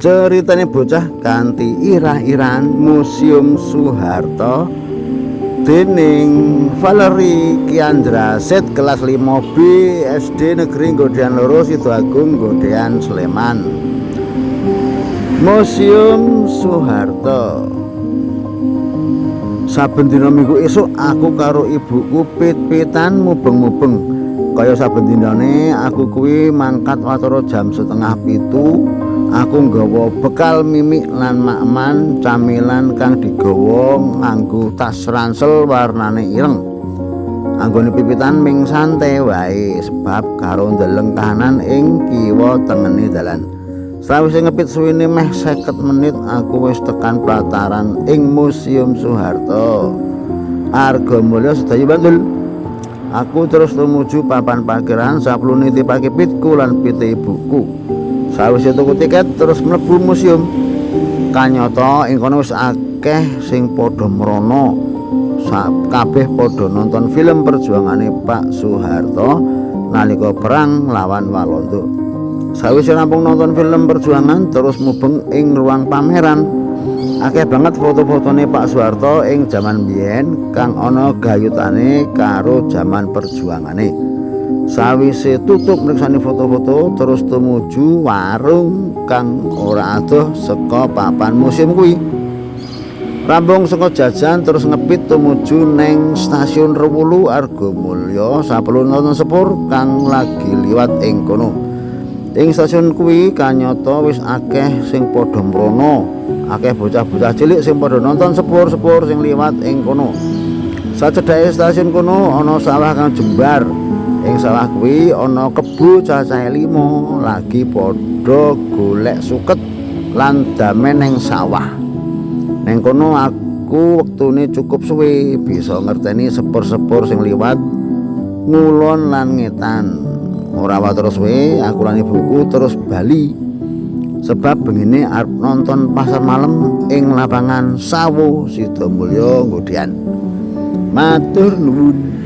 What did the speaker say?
Ceritane bocah kanthi irah-irahan Museum Soeharto dening Valerie Kiandra Set kelas 5B SD Negeri Nggodean Loro Sidoagung Nggodean Sleman. Museum Soeharto. Saben dina minggu esuk aku karo ibuku pit-pitan mubeng-mubeng. Kaya saben dinane aku kuwi mangkat watara jam 6:30. Aku nggawa bekal mimik lan makman camilan kang digawa nganggo tas ransel warnane ireng. Anggone pipitan ming santai wae sebab karo ndeleng kahanan ing kiwa tengene dalan. Sawise ngepit suwene meh 50 menit aku wis tekan pelataran ing Museum Soeharto. Arga mulya sedaya Bantul. Aku terus tumuju papan parkiran saplun nitipake pitku lan pite ibuku. Sawise tuku tiket terus mlebu museum. Kanyata ing kono wis akeh sing padha mrono. Kabeh padha nonton film perjuangane Pak Soeharto nalika perang lawan Walanda. Sawise rampung nonton film perjuangan terus mubeng ing ruang pameran. Akeh banget foto-fotone Pak Soeharto ing jaman biyen kang ana gayutane karo jaman perjuangane. Sawise tutup mriksani foto-foto terus tumuju warung kang ora adoh saka papan museum kuwi. Rampung saka jajan terus ngepit tumuju neng stasiun Rewulu Argomulyo saperlu nonton sepur kang lagi liwat ing kono. Ing stasiun kuwi kanyata wis akeh sing padha mrono. Akeh bocah-bocah cilik sing padha nonton sepur-sepur sing liwat ing kono. Sacedhake stasiun kono ana sawah kang jembar. Ing sawah kuwi ana kebo cacahe 5 lagi padha golek suket lan damen ning sawah. Ning kono aku wektune cukup suwe bisa ngerteni sepur-sepur sing liwat ngulon lan ngetan. Ora watur suwe aku lan ibuku terus bali. Sebab bengine arep nonton pasar malam ing lapangan Sawo Sidomulyo Nggodean. Matur nuwun.